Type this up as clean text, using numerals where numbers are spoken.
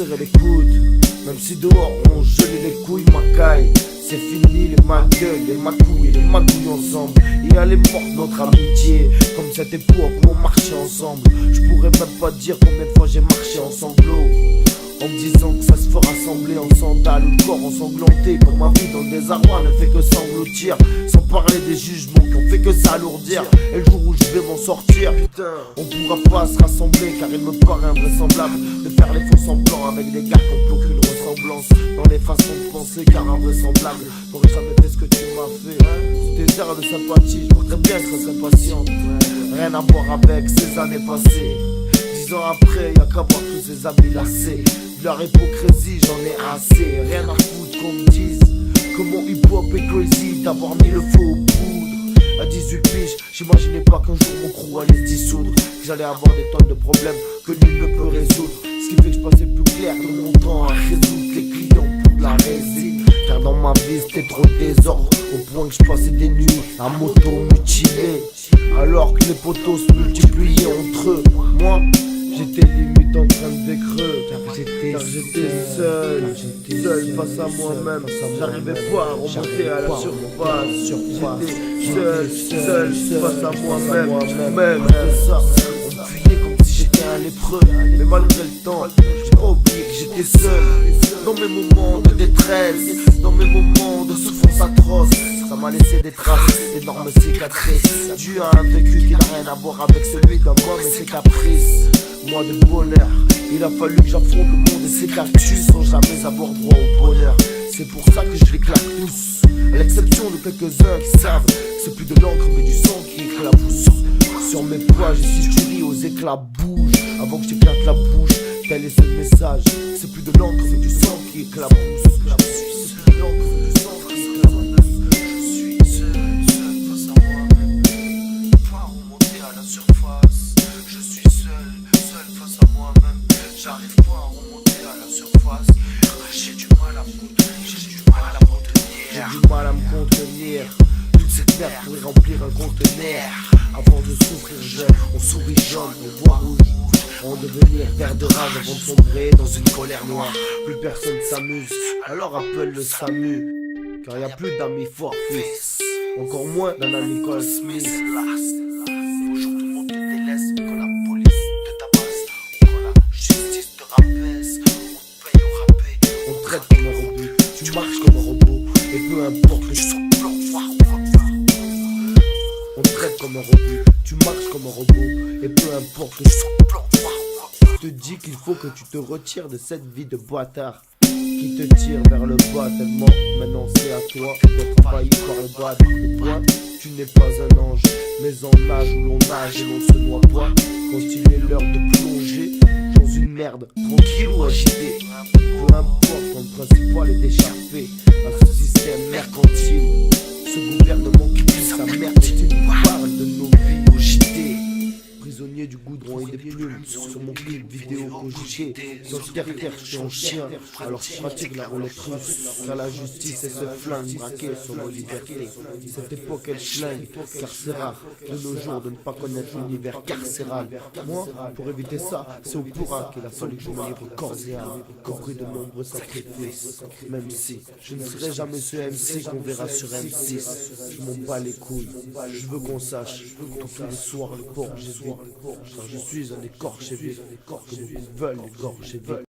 serrer les coudes. Même si dehors on gelé les couilles, ma caille. C'est fini les magueules, les magouilles et les magouilles ensemble. Et elle est morte notre amitié, comme cette époque où on marchait ensemble. Je pourrais même pas dire combien de fois j'ai marché en sanglots, en me disant que ça se fera rassembler en sandales, le corps ensanglanté. Comme ma vie dans le désarroi ne fait que s'engloutir. Sans parler des jugements qui ont fait que s'alourdir. Et le jour où je vais m'en sortir, putain, on pourra pas se rassembler. Car il me paraît invraisemblable de faire les faux semblants avec des gars qui ont plus aucune ressemblance dans les façons de penser. Car invraisemblable, j'aurais jamais fait ce que tu m'as fait. C'était airs de sympathie, je voudrais bien être impatiente. Rien à voir avec ces années passées. 10 ans après, y'a qu'à voir tous ces amis lassés. De leur hypocrisie, j'en ai assez. Rien à foutre qu'on me dise que mon hip-hop est crazy, d'avoir mis le feu au poudre. À 18 piges, j'imaginais pas qu'un jour mon crew allait se dissoudre. Que j'allais avoir des tonnes de problèmes que nul ne peut résoudre. Ce qui fait que je passais plus clair que mon temps à résoudre les clients pour de la résine. Car dans ma vie c'était trop de désordre, au point que je passais des nuits à m'auto-mutiler. Alors que les potos se multipliaient entre eux, moi j'étais limite en train de décreux. Car j'étais seul face à moi-même. J'arrivais pas à remonter à la surface. J'étais seul face à moi-même. Même ça, on me fuyait comme si j'étais un lépreux. Mais malgré le temps, j'ai pas oublié que j'étais seul. Dans mes moments de détresse, dans mes moments de souffrance atroce, ça m'a laissé des traces, d'énormes cicatrices, dû à un vécu qui n'a rien à voir avec celui d'un homme et ses caprices. Moi de bonheur, il a fallu que j'affronte le monde et ses cactus sans jamais avoir droit au bonheur. C'est pour ça que je les claque tous, à l'exception de quelques-uns qui savent que c'est plus de l'encre mais du sang qui éclabousse. Sur mes poids, j'ai si tu ris aux éclats bouge avant que je t'éclate la bouche. Tel est ce message, c'est plus de l'encre mais du sang qui éclabousse. C'est plus de l'encre mais du sang qui éclabousse. Je suis seul face à moi-même, pas remonter à la surface. Je suis seul face à moi-même, j'arrive pas à remonter à la surface. J'ai du mal à me contenir, j'ai du mal à me contenir. J'ai du mal à me contenir. Toute cette merde pourrait remplir un conteneur. Avant de souffrir jeune, on sourit jaune, on voit rouge. En devenir vert de rage avant de sombrer dans une colère noire. Plus personne s'amuse, alors appelle le SAMU. Car y a plus d'amis forts fils, encore moins d'un ami Cole Smith. Bonjour, tout le monde te délaisse, quand la police te tabasse, quand la justice te rabaisse, on te paye au râpé, on te traite comme un robot, tu marches comme un robot, et peu importe que tu sois blanc, noir ou pas. On te traite comme un robot, tu marches comme un robot, et peu importe que tu sois blanc, noir ou pas. Je te dis qu'il faut que tu te retires de cette vie de boitard qui te tire vers le bas tellement maintenant c'est à toi d'être envahi par le bas du point. Tu n'es pas un ange, mais en nage où l'on nage et l'on se noie pas. Quand il est l'heure de plonger dans une merde, tranquille ou agité, peu importe, ton principal est d'échapper à ce système mercantile, ce gouvernement qui pue sa merde quand il nous parle de nos vies au JT. Prisonnier du goudron et des plumes sur mon clip vidéo cogité. Dans ce terre, je suis un chien, alors je pratique la roulette russe. Car la justice est ce flingue braqué sur nos libertés. Cette époque elle schlingue, car c'est rare de nos jours de ne pas connaître l'univers carcéral. Moi, pour éviter ça, c'est au courant qu'il a fallu que je me livre corps et âme, compris de nombreux sacrifices. Même si je ne serai jamais ce MC qu'on verra sur M6, je m'en bats les couilles. Je veux qu'on sache que tous les soirs le port j'ai vu. Car je suis un écorché vif, que beaucoup veulent égorger vite.